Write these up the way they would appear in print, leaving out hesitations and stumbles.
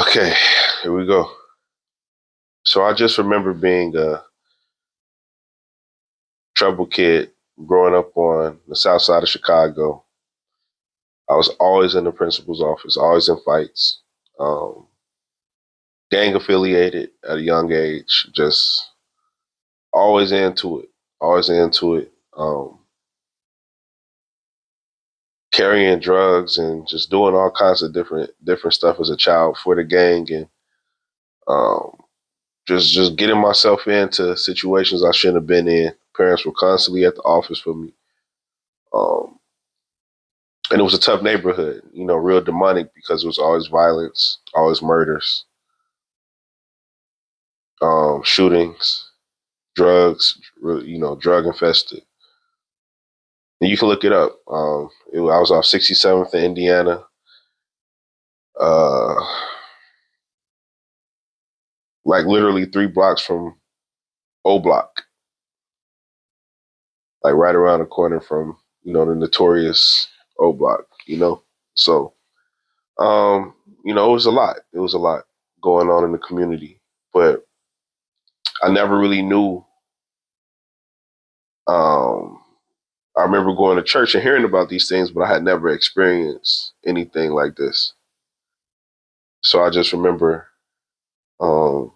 Okay, here we go. So I just remember being a trouble kid growing up on the south side of Chicago. I was always in the principal's office, always in fights, um, gang affiliated at a young age, just always into it, always into it. Carrying drugs and just doing all kinds of different stuff as a child for the gang, and um, just getting myself into situations I shouldn't have been in. Parents were constantly at the office for me. Um, and it was a tough neighborhood, real demonic because it was always violence, always murders, shootings, drugs, drug infested. And you can look it up. I was off 67th in Indiana, uh, like literally 3 blocks from O Block, like right around the corner from the notorious O Block. So it was a lot. It was a lot going on in the community, but I never really knew. Um, I remember going to church and hearing about these things, but I had never experienced anything like this. So I just remember um,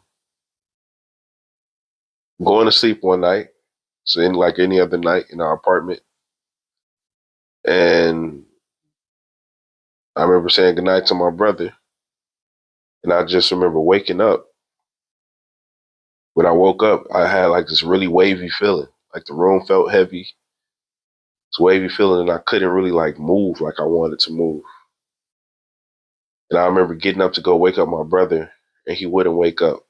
going to sleep one night, so like any other night in our apartment, and I remember saying goodnight to my brother, and I just remember waking up. When I woke up, I had like this really wavy feeling, like the room felt heavy. It's wavy feeling, and I couldn't really like move like I wanted to move. And I remember getting up to go wake up my brother, and he wouldn't wake up.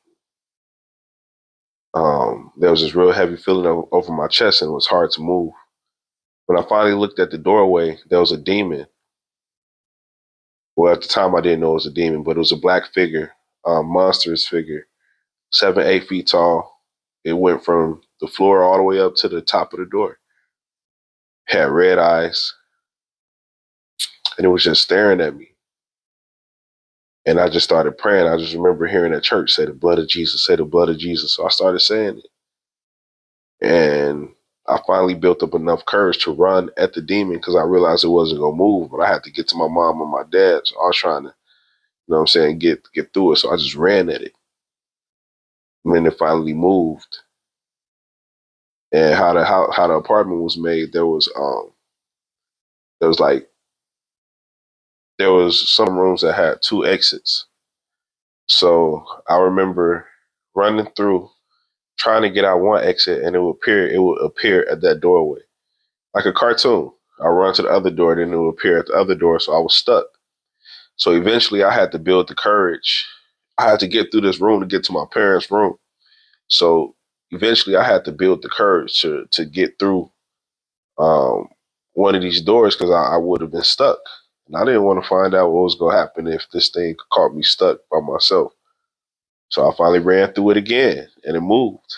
There was this real heavy feeling over my chest, and it was hard to move. When I finally looked at the doorway, there was a demon. Well, at the time, I didn't know it was a demon, but it was a black figure, monstrous figure, 7, 8 feet tall. It went from the floor all the way up to the top of the door. Had red eyes, and it was just staring at me. And I just started praying. I just remember hearing at church, say the blood of Jesus, say the blood of Jesus. So I started saying it. And I finally built up enough courage to run at the demon because I realized it wasn't going to move, but I had to get to my mom and my dad. So I was trying to, get through it. So I just ran at it. And then it finally moved. And how the apartment was made, there was like there was some rooms that had 2 exits. So I remember running through, trying to get out one exit, and it would appear at that doorway. Like a cartoon. I run to the other door, then it would appear at the other door, so I was stuck. So eventually I had to build the courage. I had to get through this room to get to my parents' room. So eventually I had to build the courage to get through um, one of these doors because I would have been stuck. And I didn't want to find out what was going to happen if this thing caught me stuck by myself. So I finally ran through it again and it moved.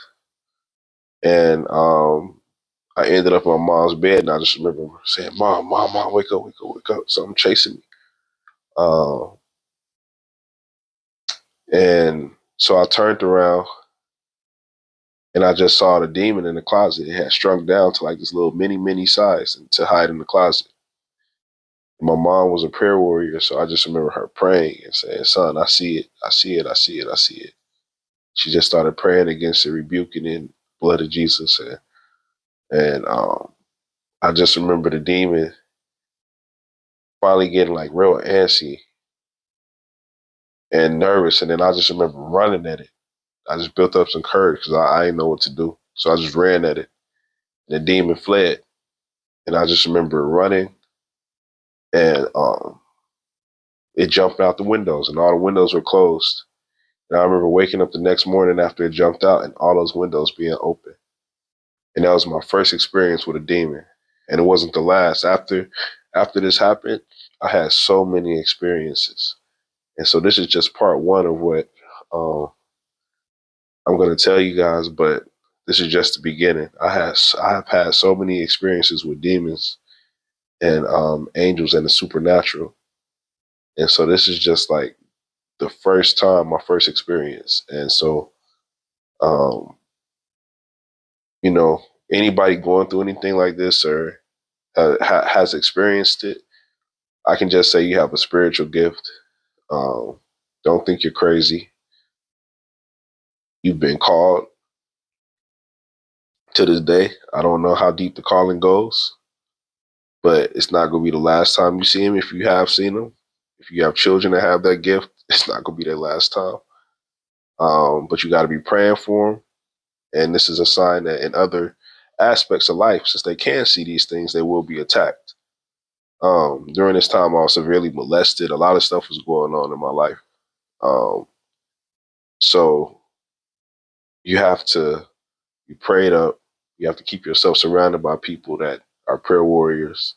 And I ended up in my mom's bed and I just remember saying, Mom, wake up, wake up, wake up. Something chasing me. Uh, and so I turned around and I just saw the demon in the closet. It had shrunk down to like this little mini size and to hide in the closet. My mom was a prayer warrior, so I just remember her praying and saying, "Son, I see it, I see it, I see it, I see it." She just started praying against it, rebuking it in the blood of Jesus, and I just remember the demon finally getting like real antsy and nervous, and then I just remember running at it. I just built up some courage because I didn't know what to do, so I just ran at it. And the demon fled, and I just remember running, and it jumped out the windows, and all the windows were closed. And I remember waking up the next morning after it jumped out and all those windows being open. And that was my first experience with a demon. And it wasn't the last. After this happened, I had so many experiences. And so this is just part one of what uh, I'm going to tell you guys, but this is just the beginning. I have had so many experiences with demons and angels and the supernatural. And so this is just like the first time, my first experience. And so, um, you know, anybody going through anything like this or has experienced it, I can just say you have a spiritual gift. Um, don't think you're crazy. You've been called. To this day, I don't know how deep the calling goes, but it's not going to be the last time you see him if you have seen him. If you have children that have that gift, it's not going to be their last time. But you got to be praying for them. And this is a sign that in other aspects of life, since they can see these things, they will be attacked. During this time, I was severely molested. A lot of stuff was going on in my life. Um, so you have to be prayed up. You have to keep yourself surrounded by people that are prayer warriors.